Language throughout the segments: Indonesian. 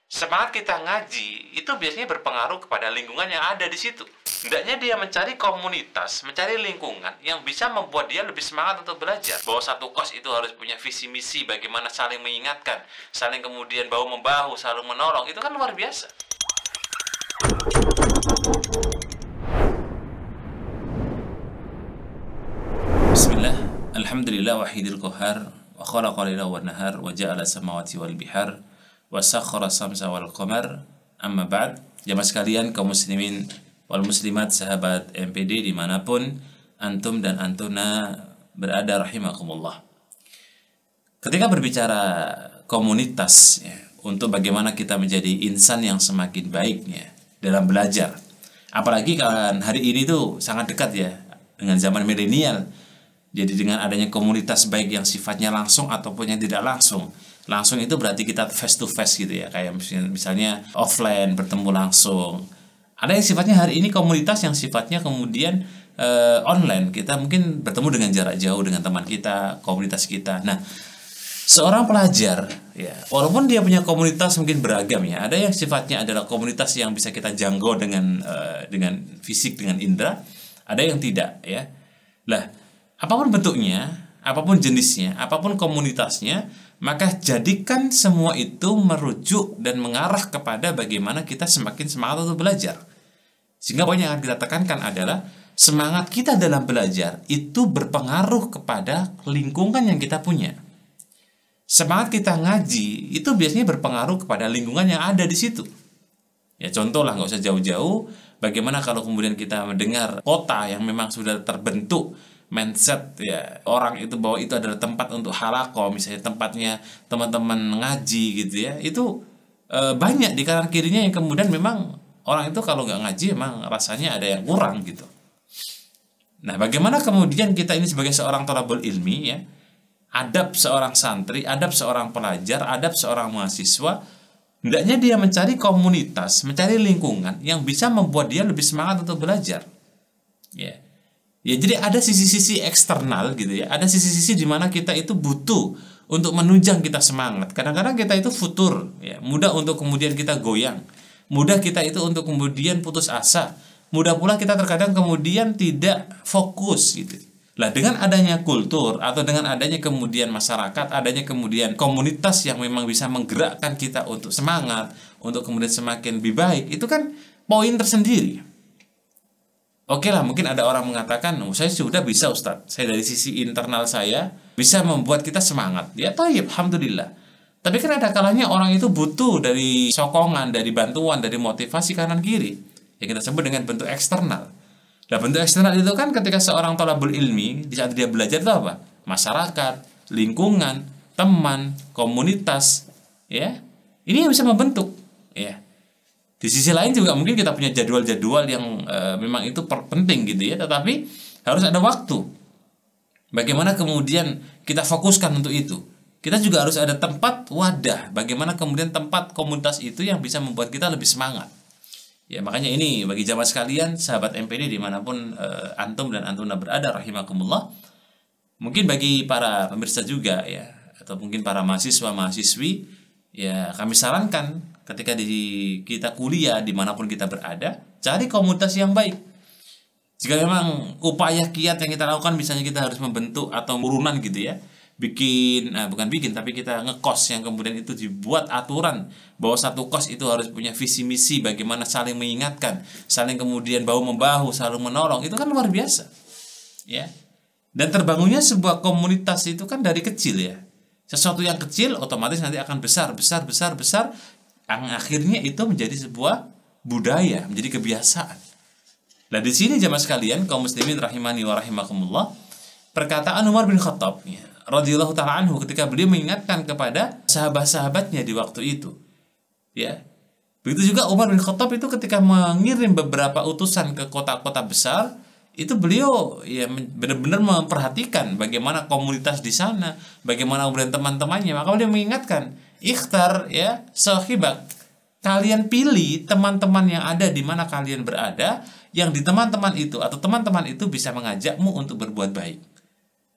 Semangat kita ngaji itu biasanya berpengaruh kepada lingkungan yang ada di situ. Hendaknya dia mencari komunitas, mencari lingkungan yang bisa membuat dia lebih semangat untuk belajar. Bahwa satu kos itu harus punya visi misi, bagaimana saling mengingatkan, saling kemudian bahu membahu, saling menolong, itu kan luar biasa. Bismillah, alhamdulillah wahidil qahar, wa khalaqa laila wa nahar, wa ja'ala samawati wal bihar, wa sakhara samsa wal qamar. Amma ba'd. Jamaah sekalian, kaum muslimin wal muslimat, sahabat MPD dimanapun antum dan antuna berada, rahimakumullah. Ketika berbicara komunitas ya, untuk bagaimana kita menjadi insan yang semakin baiknya dalam belajar, apalagi kan hari ini tuh sangat dekat ya dengan zaman milenial. Jadi dengan adanya komunitas baik yang sifatnya langsung ataupun yang tidak langsung. Langsung itu berarti kita face to face gitu ya, kayak misalnya offline bertemu langsung. Ada yang sifatnya hari ini komunitas yang sifatnya kemudian online. Kita mungkin bertemu dengan jarak jauh dengan teman kita, komunitas kita. Nah, seorang pelajar ya, walaupun dia punya komunitas mungkin beragam ya. Ada yang sifatnya adalah komunitas yang bisa kita jangkau dengan fisik, dengan indera. Ada yang tidak ya. Lah, apapun bentuknya, apapun jenisnya, apapun komunitasnya, maka jadikan semua itu merujuk dan mengarah kepada bagaimana kita semakin semangat untuk belajar. Sehingga poin yang akan kita tekankan adalah semangat kita dalam belajar itu berpengaruh kepada lingkungan yang kita punya. Semangat kita ngaji itu biasanya berpengaruh kepada lingkungan yang ada di situ. Ya contoh lah, nggak usah jauh-jauh. Bagaimana kalau kemudian kita mendengar kota yang memang sudah terbentuk mindset ya, orang itu bahwa itu adalah tempat untuk halaqah, misalnya tempatnya teman-teman ngaji gitu ya, itu banyak di kanan kirinya yang kemudian memang orang itu kalau nggak ngaji emang rasanya ada yang kurang gitu. Nah, bagaimana kemudian kita ini sebagai seorang thalabul ilmi ya, adab seorang santri, adab seorang pelajar, adab seorang mahasiswa, hendaknya dia mencari komunitas, mencari lingkungan yang bisa membuat dia lebih semangat untuk belajar. Ya. Ya, jadi ada sisi-sisi eksternal gitu ya. Ada sisi-sisi di mana kita itu butuh untuk menunjang kita semangat. Kadang-kadang kita itu futur ya, mudah untuk kemudian kita goyang. Mudah kita itu untuk kemudian putus asa. Mudah pula kita terkadang kemudian tidak fokus gitu. Lah, dengan adanya kultur atau dengan adanya kemudian masyarakat, adanya kemudian komunitas yang memang bisa menggerakkan kita untuk semangat, untuk kemudian semakin lebih baik, itu kan poin tersendiri. Oke lah, mungkin ada orang mengatakan, saya sudah bisa Ustadz, saya dari sisi internal saya bisa membuat kita semangat. Ya thayyib, alhamdulillah. Tapi kan ada kalanya orang itu butuh dari sokongan, dari bantuan, dari motivasi kanan kiri, yang kita sebut dengan bentuk eksternal. Nah, bentuk eksternal itu kan ketika seorang thalabul ilmi di saat dia belajar itu apa? Masyarakat, lingkungan, teman, komunitas, ya. Ini yang bisa membentuk, ya. Di sisi lain juga mungkin kita punya jadwal-jadwal yang memang itu penting gitu ya, tetapi harus ada waktu. Bagaimana kemudian kita fokuskan untuk itu? Kita juga harus ada tempat wadah. Bagaimana kemudian tempat komunitas itu yang bisa membuat kita lebih semangat. Ya, makanya ini bagi jamaah sekalian, sahabat MPD dimanapun antum dan antuna berada, rahimakumullah. Mungkin bagi para pemirsa juga ya, atau mungkin para mahasiswa mahasiswi, ya kami sarankan ketika kita kuliah dimanapun kita berada, cari komunitas yang baik. Jika memang upaya kiat yang kita lakukan, misalnya kita harus membentuk atau urunan gitu ya, bukan bikin, tapi kita ngekos yang kemudian itu dibuat aturan bahwa satu kos itu harus punya visi misi, bagaimana saling mengingatkan, saling kemudian bahu membahu, saling menolong, itu kan luar biasa, ya. Dan terbangunnya sebuah komunitas itu kan dari kecil ya. Sesuatu yang kecil otomatis nanti akan besar, yang akhirnya itu menjadi sebuah budaya, menjadi kebiasaan. Nah, di sini jamaah sekalian, kaum muslimin rahimani wa rahimakumullah, perkataan Umar bin Khattab ya, radhiyallahu taala anhu, ketika beliau mengingatkan kepada sahabat-sahabatnya di waktu itu. Ya. Begitu juga Umar bin Khattab itu ketika mengirim beberapa utusan ke kota-kota besar, itu beliau ya benar-benar memperhatikan bagaimana komunitas di sana, bagaimana kemudian teman-temannya. Maka beliau mengingatkan, ikhtar ya sahibak, kalian pilih teman-teman yang ada di mana kalian berada, yang di teman-teman itu atau teman-teman itu bisa mengajakmu untuk berbuat baik.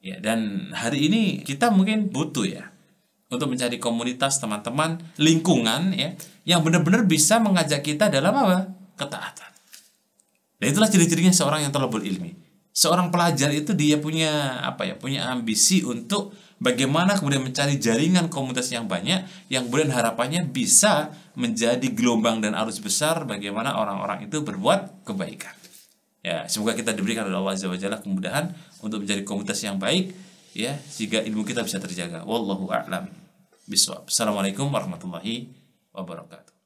Ya, dan hari ini kita mungkin butuh ya untuk mencari komunitas, teman-teman, lingkungan ya yang benar-benar bisa mengajak kita dalam apa? Ketaatan. Dan itulah ciri-cirinya seorang yang thalabul ilmi. Seorang pelajar itu dia punya punya ambisi untuk bagaimana kemudian mencari jaringan komunitas yang banyak, yang kemudian harapannya bisa menjadi gelombang dan arus besar bagaimana orang-orang itu berbuat kebaikan. Ya, semoga kita diberikan oleh Allah Azza wa Jalla kemudahan untuk menjadi komunitas yang baik ya, sehingga ilmu kita bisa terjaga. Wallahu a'lam bishawab. Assalamualaikum warahmatullahi wabarakatuh.